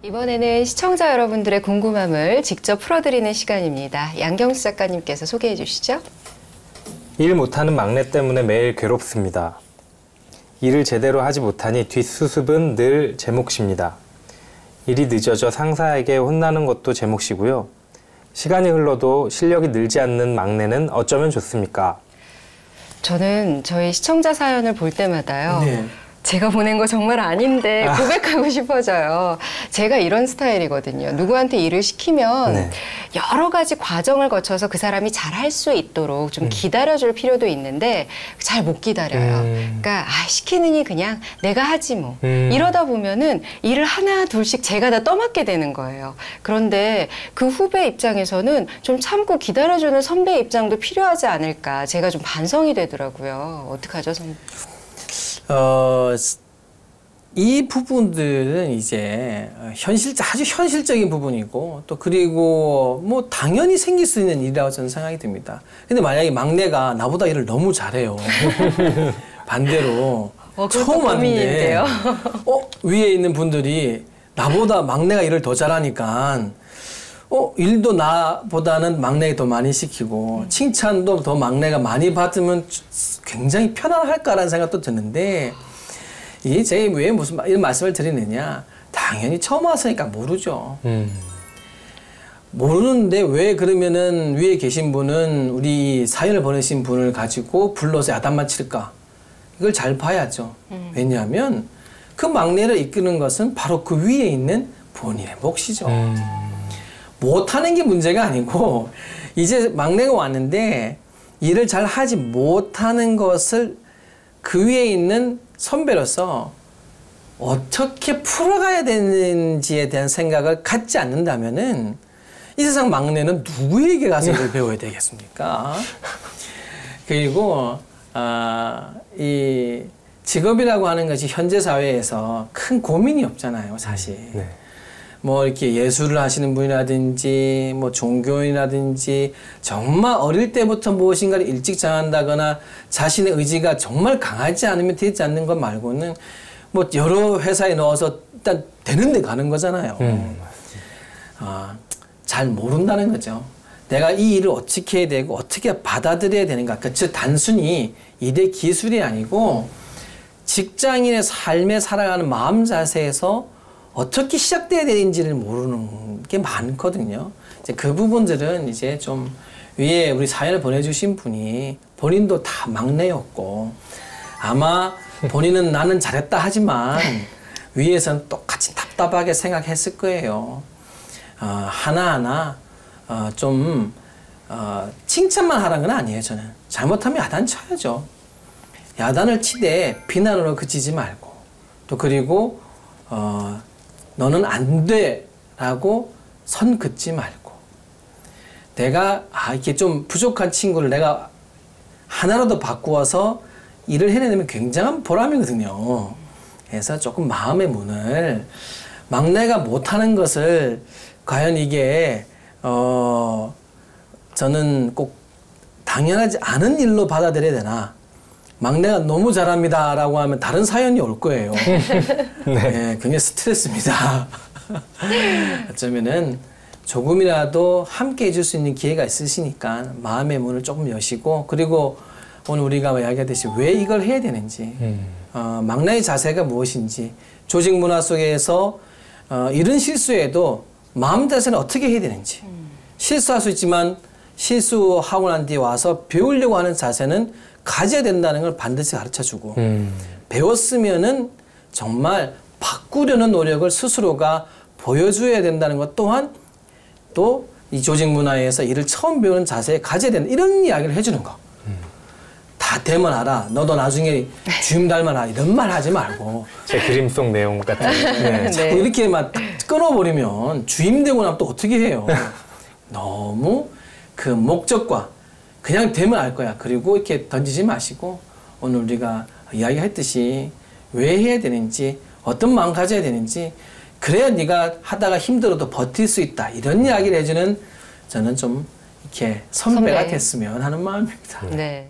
이번에는 시청자 여러분들의 궁금함을 직접 풀어드리는 시간입니다. 양경수 작가님께서 소개해 주시죠. 일 못하는 막내 때문에 매일 괴롭습니다. 일을 제대로 하지 못하니 뒷수습은 늘 제 몫입니다. 일이 늦어져 상사에게 혼나는 것도 제 몫이고요. 시간이 흘러도 실력이 늘지 않는 막내는 어쩌면 좋습니까? 저는 저희 시청자 사연을 볼 때마다요. 네. 제가 보낸 거 정말 아닌데 고백하고 싶어져요. 제가 이런 스타일이거든요. 누구한테 일을 시키면 여러 가지 과정을 거쳐서 그 사람이 잘 할 수 있도록 좀 기다려줄 필요도 있는데 잘 못 기다려요. 그러니까 시키느니 그냥 내가 하지 뭐. 이러다 보면은 일을 하나 둘씩 제가 다 떠맡게 되는 거예요. 그런데 그 후배 입장에서는 좀 참고 기다려주는 선배 입장도 필요하지 않을까. 제가 좀 반성이 되더라고요. 어떡하죠, 선배? 이 부분들은 이제 아주 현실적인 부분이고 또 그리고 뭐 당연히 생길 수 있는 일이라고 저는 생각이 듭니다. 근데 만약에 막내가 나보다 일을 너무 잘해요. 반대로 처음 왔는데 위에 있는 분들이 나보다 막내가 일을 더 잘하니까 일도 나보다는 막내가 더 많이 시키고 칭찬도 더 막내가 많이 받으면 굉장히 편안할까라는 생각도 드는데 이게 제가 왜 무슨 이런 말씀을 드리느냐, 당연히 처음 왔으니까 모르죠. 모르는데 왜 그러면은 위에 계신 분은 우리 사연을 보내신 분을 가지고 불러서 야단만 칠까? 이걸 잘 봐야죠. 왜냐하면 그 막내를 이끄는 것은 바로 그 위에 있는 본인의 몫이죠. 못하는 게 문제가 아니고 이제 막내가 왔는데 일을 잘 하지 못하는 것을 그 위에 있는 선배로서 어떻게 풀어가야 되는지에 대한 생각을 갖지 않는다면은 이 세상 막내는 누구에게 가서 일을 배워야 되겠습니까? 그리고 이 직업이라고 하는 것이 현재 사회에서 큰 고민이 없잖아요, 사실. 뭐 이렇게 예술을 하시는 분이라든지 뭐 종교인이라든지 정말 어릴 때부터 무엇인가를 일찍 정한다거나 자신의 의지가 정말 강하지 않으면 되지 않는 것 말고는 뭐 여러 회사에 넣어서 일단 되는 데 가는 거잖아요. 잘 모른다는 거죠. 내가 이 일을 어떻게 해야 되고 어떻게 받아들여야 되는가. 즉 단순히 일의 기술이 아니고 직장인의 삶에 살아가는 마음 자세에서 어떻게 시작돼야 되는지를 모르는 게 많거든요. 이제 그 부분들은 이제 좀 위에 우리 사연을 보내주신 분이 본인도 다 막내였고 아마 본인은 나는 잘했다 하지만 위에서는 똑같이 답답하게 생각했을 거예요. 하나하나 좀 칭찬만 하라는 건 아니에요. 저는 잘못하면 야단 쳐야죠. 야단을 치되 비난으로 그치지 말고 또 그리고 너는 안 돼 라고 선 긋지 말고 내가 이렇게 좀 부족한 친구를 내가 하나라도 바꾸어서 일을 해내면 굉장한 보람이거든요. 그래서 조금 마음의 문을 막내가 못하는 것을 과연 이게 저는 꼭 당연하지 않은 일로 받아들여야 되나, 막내가 너무 잘합니다 라고 하면 다른 사연이 올 거예요. 네, 굉장히 스트레스입니다. 어쩌면은 조금이라도 함께 해줄 수 있는 기회가 있으시니까 마음의 문을 조금 여시고, 그리고 오늘 우리가 이야기하듯이 왜 이걸 해야 되는지, 막내의 자세가 무엇인지, 조직 문화 속에서 이런 실수에도 마음 자세는 어떻게 해야 되는지, 실수할 수 있지만 실수하고 난 뒤에 와서 배우려고 하는 자세는 가져야 된다는 걸 반드시 가르쳐주고 배웠으면은 정말 바꾸려는 노력을 스스로가 보여줘야 된다는 것 또한 또 이 조직 문화에서 일을 처음 배우는 자세에 가져야 된다, 이런 이야기를 해주는 거. 다 되면 알아, 너도 나중에 주임 닮아라, 이런 말 하지 말고 제 그림 속 내용 같은. 자꾸 이렇게 막 끊어버리면 주임 되고 나면 또 어떻게 해요. 너무 그 목적과 그냥 되면 알 거야. 그리고 이렇게 던지지 마시고 오늘 우리가 이야기했듯이 왜 해야 되는지, 어떤 마음 가져야 되는지, 그래야 네가 하다가 힘들어도 버틸 수 있다, 이런 이야기를 해주는 저는 좀 이렇게 선배가 됐으면 하는 마음입니다. 네.